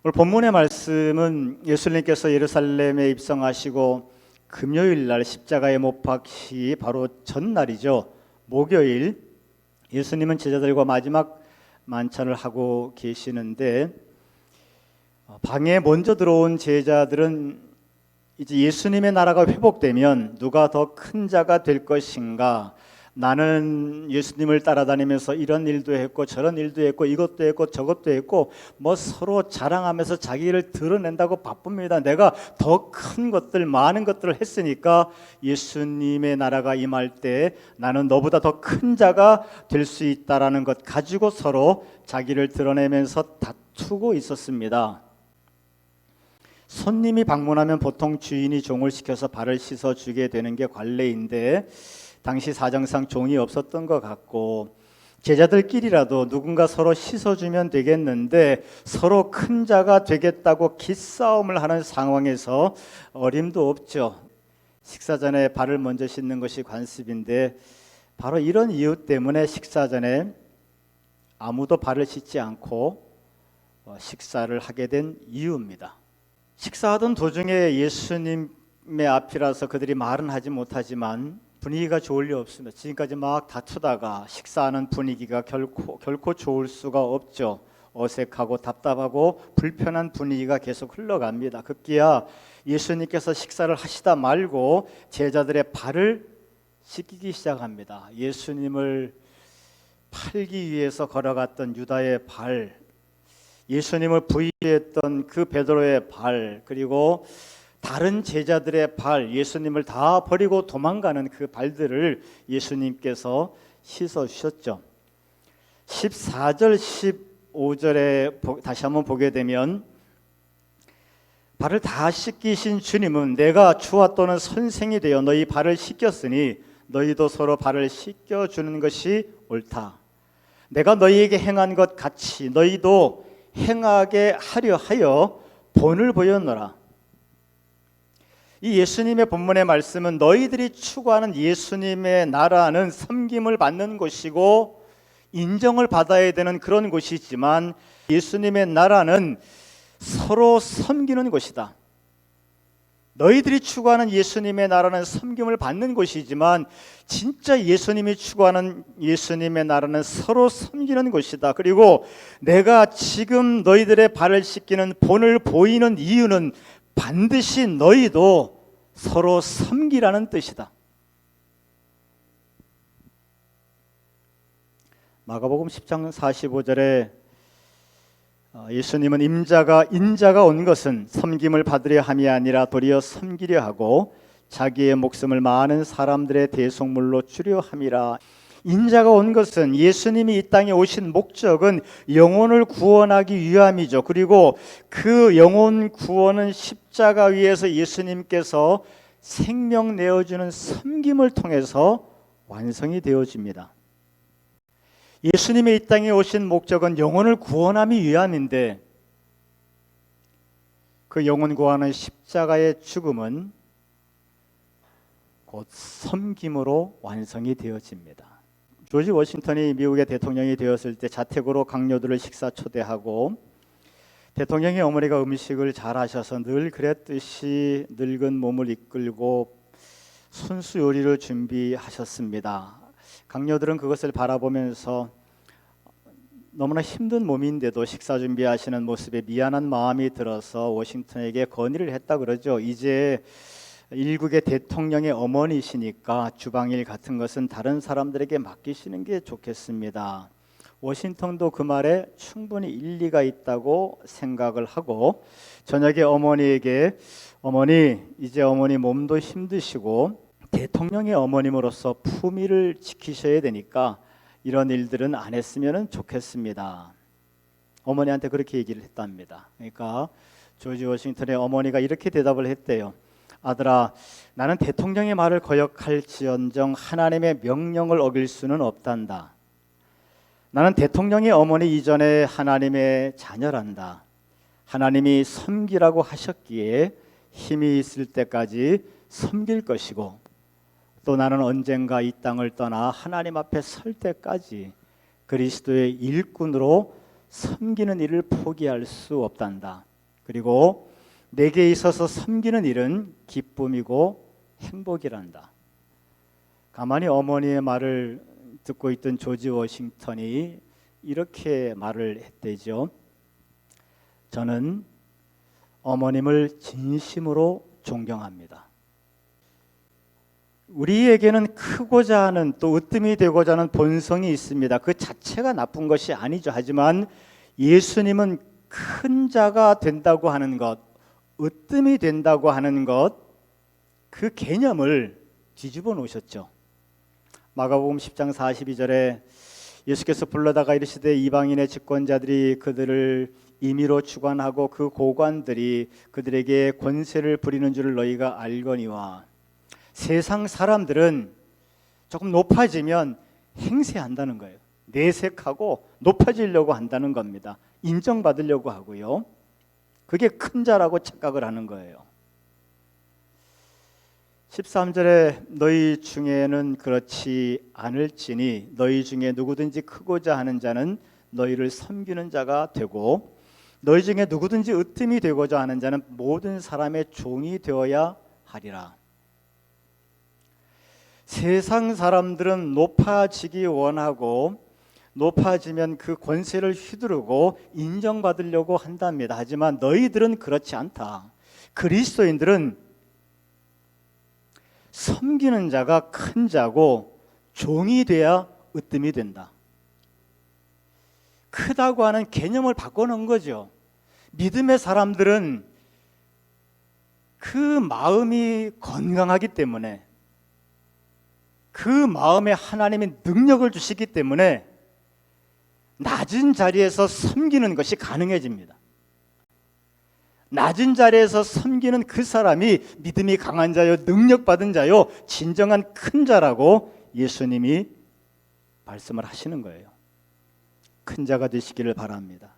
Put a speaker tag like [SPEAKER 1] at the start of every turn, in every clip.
[SPEAKER 1] 오늘 본문의 말씀은 예수님께서 예루살렘에 입성하시고 금요일 날 십자가에 못 박히기 바로 전날이죠. 목요일 예수님은 제자들과 마지막 만찬을 하고 계시는데 방에 먼저 들어온 제자들은 이제 예수님의 나라가 회복되면 누가 더 큰 자가 될 것인가, 나는 예수님을 따라다니면서 이런 일도 했고 저런 일도 했고 이것도 했고 저것도 했고 뭐 서로 자랑하면서 자기를 드러낸다고 바쁩니다. 내가 더 큰 것들 많은 것들을 했으니까 예수님의 나라가 임할 때 나는 너보다 더 큰 자가 될 수 있다라는 것 가지고 서로 자기를 드러내면서 다투고 있었습니다. 손님이 방문하면 보통 주인이 종을 시켜서 발을 씻어주게 되는 게 관례인데 당시 사정상 종이 없었던 것 같고 제자들끼리라도 누군가 서로 씻어주면 되겠는데 서로 큰 자가 되겠다고 기싸움을 하는 상황에서 어림도 없죠. 식사 전에 발을 먼저 씻는 것이 관습인데 바로 이런 이유 때문에 식사 전에 아무도 발을 씻지 않고 식사를 하게 된 이유입니다. 식사하던 도중에 예수님의 앞이라서 그들이 말은 하지 못하지만 분위기가 좋을 리 없습니다. 지금까지 막 다투다가 식사하는 분위기가 결코 좋을 수가 없죠. 어색하고 답답하고 불편한 분위기가 계속 흘러갑니다. 급기야 예수님께서 식사를 하시다 말고 제자들의 발을 씻기기 시작합니다. 예수님을 팔기 위해서 걸어갔던 유다의 발, 예수님을 부인했던 그 베드로의 발, 그리고 다른 제자들의 발, 예수님을 다 버리고 도망가는 그 발들을 예수님께서 씻어주셨죠. 14절 15절에 다시 한번 보게 되면 발을 다 씻기신 주님은 내가 주와 또는 선생이 되어 너희 발을 씻겼으니 너희도 서로 발을 씻겨주는 것이 옳다. 내가 너희에게 행한 것 같이 너희도 행하게 하려 하여 본을 보였노라. 이 예수님의 본문의 말씀은 너희들이 추구하는 예수님의 나라는 섬김을 받는 곳이고 인정을 받아야 되는 그런 곳이지만 예수님의 나라는 서로 섬기는 곳이다. 너희들이 추구하는 예수님의 나라는 섬김을 받는 곳이지만 진짜 예수님이 추구하는 예수님의 나라는 서로 섬기는 곳이다. 그리고 내가 지금 너희들의 발을 씻기는 본을 보이는 이유는 반드시 너희도 서로 섬기라는 뜻이다. 마가복음 10장 45절에 예수님은 인자가 온 것은 섬김을 받으려 함이 아니라 도리어 섬기려 하고 자기의 목숨을 많은 사람들의 대속물로 주려 함이라. 인자가 온 것은 예수님이 이 땅에 오신 목적은 영혼을 구원하기 위함이죠. 그리고 그 영혼 구원은 십자가 위에서 예수님께서 생명 내어주는 섬김을 통해서 완성이 되어집니다. 예수님이 이 땅에 오신 목적은 영혼을 구원하기 위함인데 그 영혼 구원의 십자가의 죽음은 곧 섬김으로 완성이 되어집니다. 조지 워싱턴이 미국의 대통령이 되었을 때 자택으로 강요들을 식사 초대하고 대통령의 어머니가 음식을 잘 하셔서 늘 그랬듯이 늙은 몸을 이끌고 순수 요리를 준비하셨습니다. 강요들은 그것을 바라보면서 너무나 힘든 몸인데도 식사 준비하시는 모습에 미안한 마음이 들어서 워싱턴에게 건의를 했다 그러죠. 이제 일국의 대통령의 어머니시니까 주방일 같은 것은 다른 사람들에게 맡기시는 게 좋겠습니다. 워싱턴도 그 말에 충분히 일리가 있다고 생각을 하고 저녁에 어머니에게 어머니 이제 어머니 몸도 힘드시고 대통령의 어머님으로서 품위를 지키셔야 되니까 이런 일들은 안 했으면 좋겠습니다. 어머니한테 그렇게 얘기를 했답니다. 그러니까 조지 워싱턴의 어머니가 이렇게 대답을 했대요. 아들아, 나는 대통령의 말을 거역할지언정 하나님의 명령을 어길 수는 없단다. 나는 대통령의 어머니 이전에 하나님의 자녀란다. 하나님이 섬기라고 하셨기에 힘이 있을 때까지 섬길 것이고 또 나는 언젠가 이 땅을 떠나 하나님 앞에 설 때까지 그리스도의 일꾼으로 섬기는 일을 포기할 수 없단다. 그리고 내게 있어서 섬기는 일은 기쁨이고 행복이란다. 가만히 어머니의 말을 듣고 있던 조지 워싱턴이 이렇게 말을 했대죠. 저는 어머님을 진심으로 존경합니다. 우리에게는 크고자 하는 또 으뜸이 되고자 하는 본성이 있습니다. 그 자체가 나쁜 것이 아니죠. 하지만 예수님은 큰 자가 된다고 하는 것, 으뜸이 된다고 하는 것, 그 개념을 뒤집어 놓으셨죠. 마가복음 10장 42절에 예수께서 불러다가 이르시되 이방인의 집권자들이 그들을 임의로 주관하고 그 고관들이 그들에게 권세를 부리는 줄을 너희가 알거니와. 세상 사람들은 조금 높아지면 행세한다는 거예요. 내색하고 높아지려고 한다는 겁니다. 인정받으려고 하고요. 그게 큰 자라고 착각을 하는 거예요. 13절에 너희 중에는 그렇지 않을지니 너희 중에 누구든지 크고자 하는 자는 너희를 섬기는 자가 되고 너희 중에 누구든지 으뜸이 되고자 하는 자는 모든 사람의 종이 되어야 하리라. 세상 사람들은 높아지기 원하고 높아지면 그 권세를 휘두르고 인정받으려고 한답니다. 하지만 너희들은 그렇지 않다. 그리스도인들은 섬기는 자가 큰 자고 종이 돼야 으뜸이 된다. 크다고 하는 개념을 바꿔놓은 거죠. 믿음의 사람들은 그 마음이 건강하기 때문에 그 마음에 하나님의 능력을 주시기 때문에 낮은 자리에서 섬기는 것이 가능해집니다. 낮은 자리에서 섬기는 그 사람이 믿음이 강한 자요, 능력받은 자요, 진정한 큰 자라고 예수님이 말씀을 하시는 거예요. 큰 자가 되시기를 바랍니다.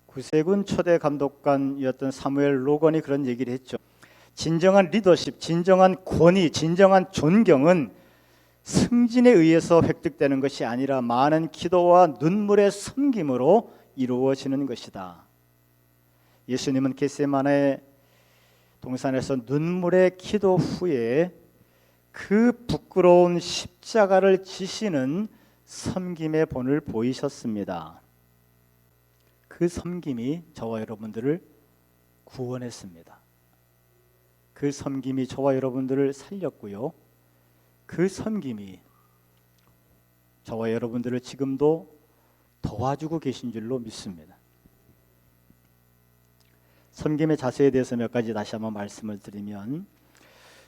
[SPEAKER 1] 구세군 초대 감독관이었던 사무엘 로건이 그런 얘기를 했죠. 진정한 리더십, 진정한 권위, 진정한 존경은 승진에 의해서 획득되는 것이 아니라 많은 기도와 눈물의 섬김으로 이루어지는 것이다. 예수님은 겟세마네 동산에서 눈물의 기도 후에 그 부끄러운 십자가를 지시는 섬김의 본을 보이셨습니다. 그 섬김이 저와 여러분들을 구원했습니다. 그 섬김이 저와 여러분들을 살렸고요. 그 섬김이 저와 여러분들을 지금도 도와주고 계신 줄로 믿습니다. 섬김의 자세에 대해서 몇 가지 다시 한번 말씀을 드리면,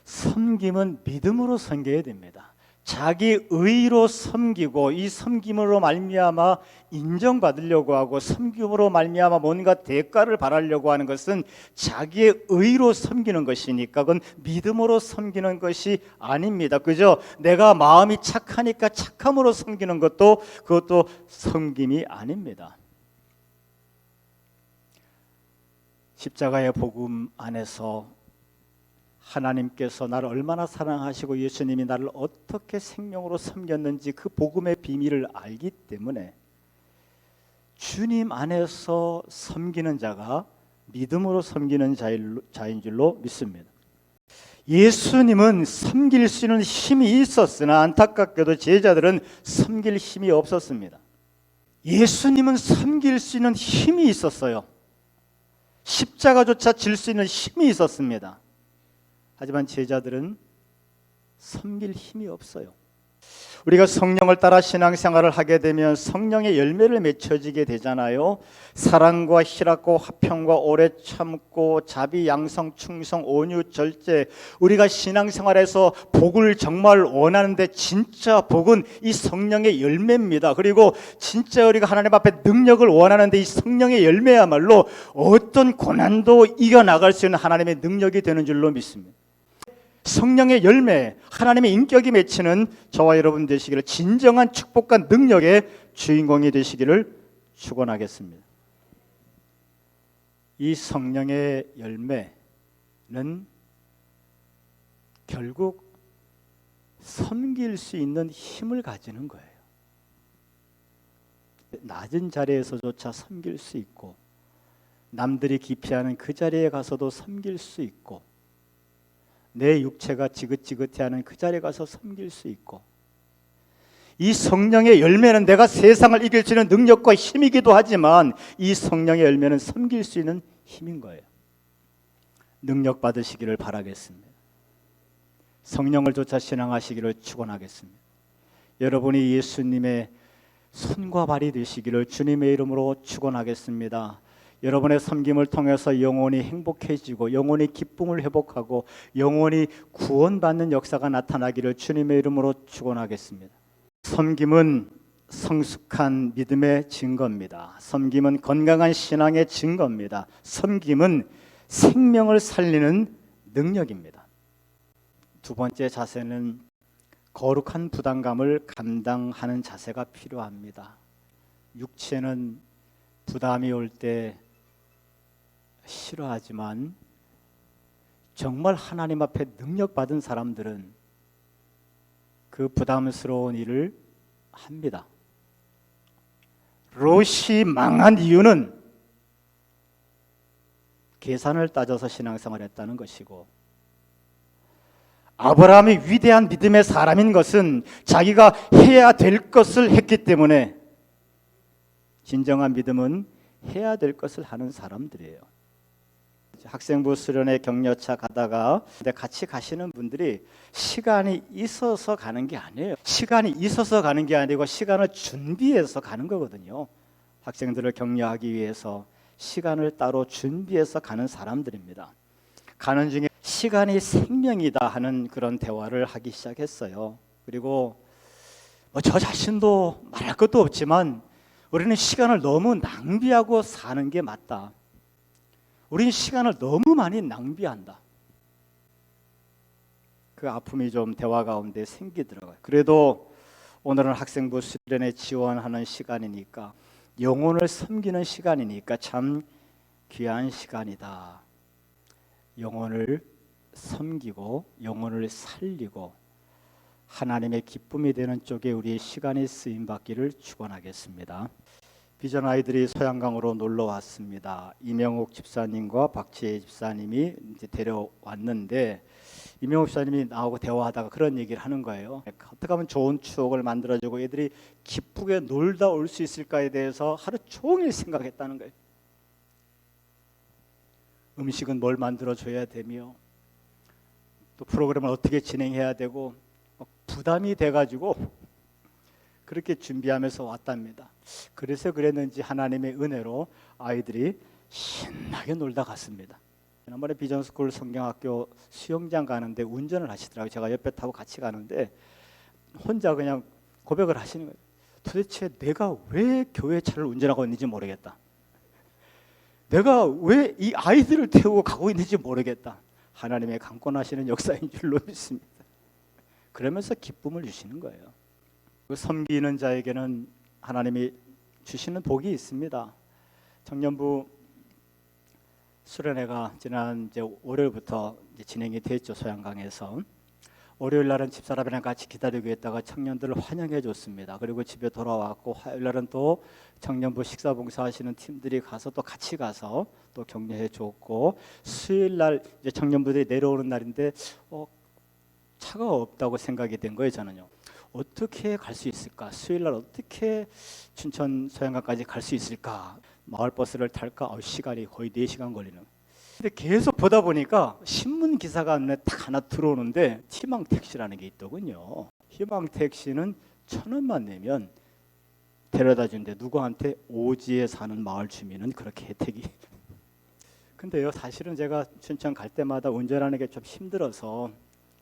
[SPEAKER 1] 섬김은 믿음으로 섬겨야 됩니다. 자기 의로 섬기고 이 섬김으로 말미암아 인정받으려고 하고 섬김으로 말미암아 뭔가 대가를 바라려고 하는 것은 자기의 의로 섬기는 것이니까 그건 믿음으로 섬기는 것이 아닙니다. 그죠? 내가 마음이 착하니까 착함으로 섬기는 것도 그것도 섬김이 아닙니다. 십자가의 복음 안에서 하나님께서 나를 얼마나 사랑하시고 예수님이 나를 어떻게 생명으로 섬겼는지 그 복음의 비밀을 알기 때문에 주님 안에서 섬기는 자가 믿음으로 섬기는 자인 줄로 믿습니다. 예수님은 섬길 수 있는 힘이 있었으나 안타깝게도 제자들은 섬길 힘이 없었습니다. 예수님은 섬길 수 있는 힘이 있었어요. 십자가조차 질 수 있는 힘이 있었습니다. 하지만 제자들은 섬길 힘이 없어요. 우리가 성령을 따라 신앙생활을 하게 되면 성령의 열매를 맺혀지게 되잖아요. 사랑과 희락과 화평과 오래 참고 자비, 양성, 충성, 온유, 절제. 우리가 신앙생활에서 복을 정말 원하는데 진짜 복은 이 성령의 열매입니다. 그리고 진짜 우리가 하나님 앞에 능력을 원하는데 이 성령의 열매야말로 어떤 고난도 이겨나갈 수 있는 하나님의 능력이 되는 줄로 믿습니다. 성령의 열매, 하나님의 인격이 맺히는 저와 여러분 되시기를, 진정한 축복과 능력의 주인공이 되시기를 축원하겠습니다. 이 성령의 열매는 결국 섬길 수 있는 힘을 가지는 거예요. 낮은 자리에서조차 섬길 수 있고 남들이 기피하는 그 자리에 가서도 섬길 수 있고, 내 육체가 지긋지긋해하는 그 자리에 가서 섬길 수 있고, 이 성령의 열매는 내가 세상을 이길 수 있는 능력과 힘이기도 하지만 이 성령의 열매는 섬길 수 있는 힘인 거예요. 능력 받으시기를 바라겠습니다. 성령을 쫓아 신앙하시기를 축원하겠습니다. 여러분이 예수님의 손과 발이 되시기를 주님의 이름으로 축원하겠습니다. 여러분의 섬김을 통해서 영혼이 행복해지고 영혼이 기쁨을 회복하고 영혼이 구원받는 역사가 나타나기를 주님의 이름으로 축원하겠습니다. 섬김은 성숙한 믿음의 증거입니다. 섬김은 건강한 신앙의 증거입니다. 섬김은 생명을 살리는 능력입니다. 두 번째 자세는 거룩한 부담감을 감당하는 자세가 필요합니다. 육체는 부담이 올 때 싫어하지만 정말 하나님 앞에 능력받은 사람들은 그 부담스러운 일을 합니다. 롯이 망한 이유는 계산을 따져서 신앙생활을 했다는 것이고, 아브라함이 위대한 믿음의 사람인 것은 자기가 해야 될 것을 했기 때문에, 진정한 믿음은 해야 될 것을 하는 사람들이에요. 학생부 수련회 격려차 가다가 같이 가시는 분들이 시간이 있어서 가는 게 아니에요. 시간이 있어서 가는 게 아니고 시간을 준비해서 가는 거거든요. 학생들을 격려하기 위해서 시간을 따로 준비해서 가는 사람들입니다. 가는 중에 시간이 생명이다 하는 그런 대화를 하기 시작했어요. 그리고 저 자신도 말할 것도 없지만 우리는 시간을 너무 낭비하고 사는 게 맞다. 우리는 시간을 너무 많이 낭비한다. 그 아픔이 좀 대화 가운데 생기더라고요. 그래도 오늘은 학생부 수련회 지원하는 시간이니까, 영혼을 섬기는 시간이니까 참 귀한 시간이다. 영혼을 섬기고 영혼을 살리고 하나님의 기쁨이 되는 쪽에 우리의 시간이 쓰임받기를 축원하겠습니다. 비전 아이들이 소양강으로 놀러 왔습니다. 이명옥 집사님과 박지혜 집사님이 이제 데려왔는데, 이명옥 집사님이 나하고 대화하다가 그런 얘기를 하는 거예요. 어떻게 하면 좋은 추억을 만들어주고 애들이 기쁘게 놀다 올 수 있을까에 대해서 하루 종일 생각했다는 거예요. 음식은 뭘 만들어줘야 되며 또 프로그램을 어떻게 진행해야 되고 부담이 돼가지고 그렇게 준비하면서 왔답니다. 그래서 그랬는지 하나님의 은혜로 아이들이 신나게 놀다 갔습니다. 지난번에 비전스쿨 성경학교 수영장 가는데 운전을 하시더라고요. 제가 옆에 타고 같이 가는데 혼자 그냥 고백을 하시는 거예요. 도대체 내가 왜 교회 차를 운전하고 있는지 모르겠다. 내가 왜 이 아이들을 태우고 가고 있는지 모르겠다. 하나님의 강권하시는 역사인 줄로 믿습니다. 그러면서 기쁨을 주시는 거예요. 섬기는 자에게는 하나님이 주시는 복이 있습니다. 청년부 수련회가 지난 월요일부터 진행이 됐죠. 소양강에서. 월요일 날은 집사람이랑 같이 기다리고 있다가 청년들을 환영해 줬습니다. 그리고 집에 돌아왔고, 화요일 날은 또 청년부 식사 봉사하시는 팀들이 가서 또 같이 가서 또 격려해 줬고, 수요일 날 이제 청년부들이 내려오는 날인데 차가 없다고 생각이 된 거예요. 저는요. 어떻게 갈 수 있을까? 수요일 날 어떻게 춘천 소양강까지 갈 수 있을까? 마을버스를 탈까? 시간이 거의 4시간 걸리는. 근데 계속 보다 보니까 신문 기사가 눈에 딱 하나 들어오는데 희망택시라는 게 있더군요. 희망택시는 1,000원만 내면 데려다 준대. 누구한테? 오지에 사는 마을 주민은 그렇게 혜택이. 근데요, 사실은 제가 춘천 갈 때마다 운전하는 게 좀 힘들어서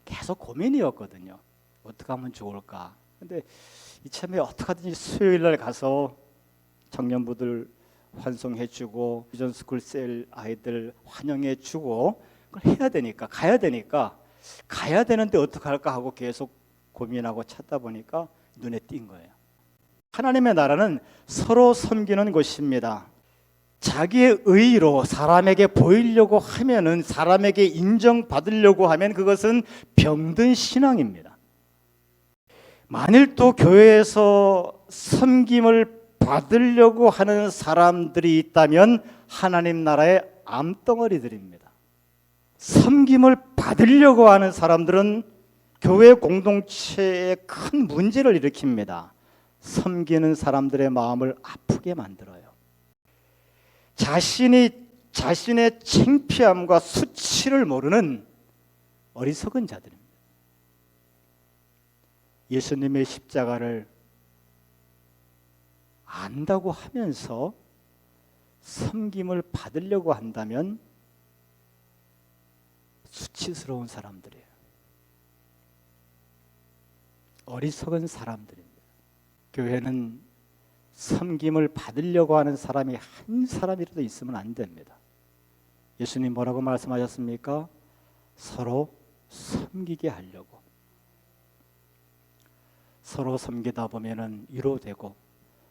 [SPEAKER 1] 계속 고민이었거든요. 어떻게 하면 좋을까? 근데 이참에 어떻게 하든지 수요일 날 가서 청년부들 환송해주고 비전스쿨 셀 아이들 환영해주고 그걸 해야 되니까, 가야 되는데 어떻게 할까 하고 계속 고민하고 찾다 보니까 눈에 띈 거예요. 하나님의 나라는 서로 섬기는 곳입니다. 자기의 의로 사람에게 보이려고 하면은, 사람에게 인정받으려고 하면 그것은 병든 신앙입니다. 만일 또 교회에서 섬김을 받으려고 하는 사람들이 있다면 하나님 나라의 암덩어리들입니다. 섬김을 받으려고 하는 사람들은 교회 공동체에 큰 문제를 일으킵니다. 섬기는 사람들의 마음을 아프게 만들어요. 자신의 창피함과 수치를 모르는 어리석은 자들입니다. 예수님의 십자가를 안다고 하면서 섬김을 받으려고 한다면 수치스러운 사람들이에요. 어리석은 사람들입니다. 교회는 섬김을 받으려고 하는 사람이 한 사람이라도 있으면 안 됩니다. 예수님 뭐라고 말씀하셨습니까? 서로 섬기게 하려고. 서로 섬기다 보면 위로되고,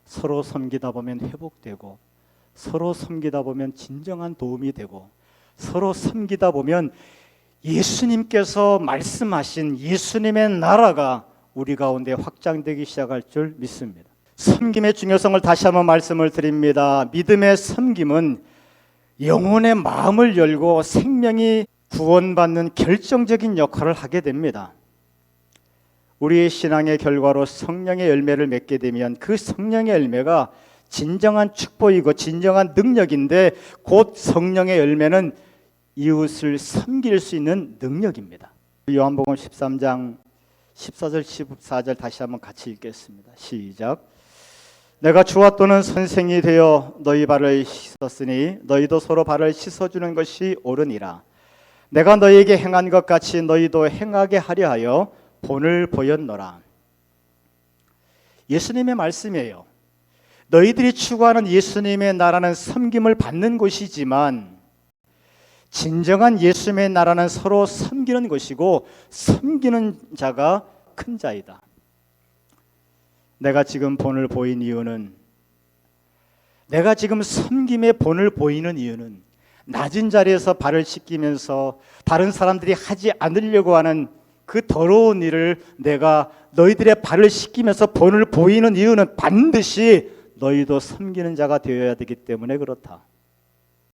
[SPEAKER 1] 서로 섬기다 보면 회복되고, 서로 섬기다 보면 진정한 도움이 되고, 서로 섬기다 보면 예수님께서 말씀하신 예수님의 나라가 우리 가운데 확장되기 시작할 줄 믿습니다. 섬김의 중요성을 다시 한번 말씀을 드립니다. 믿음의 섬김은 영혼의 마음을 열고 생명이 구원받는 결정적인 역할을 하게 됩니다. 우리의 신앙의 결과로 성령의 열매를 맺게 되면 그 성령의 열매가 진정한 축복이고 진정한 능력인데, 곧 성령의 열매는 이웃을 섬길 수 있는 능력입니다. 요한복음 13장 14절 14절 다시 한번 같이 읽겠습니다. 시작. 내가 주와 또는 선생이 되어 너희 발을 씻었으니 너희도 서로 발을 씻어주는 것이 옳으니라. 내가 너희에게 행한 것 같이 너희도 행하게 하려 하여 본을 보였노라. 예수님의 말씀이에요. 너희들이 추구하는 예수님의 나라는 섬김을 받는 곳이지만 진정한 예수님의 나라는 서로 섬기는 것이고 섬기는 자가 큰 자이다. 내가 지금 본을 보인 이유는, 내가 지금 섬김의 본을 보이는 이유는 낮은 자리에서 발을 씻기면서 다른 사람들이 하지 않으려고 하는 그 더러운 일을 내가 너희들의 발을 씻기면서 본을 보이는 이유는 반드시 너희도 섬기는 자가 되어야 되기 때문에 그렇다.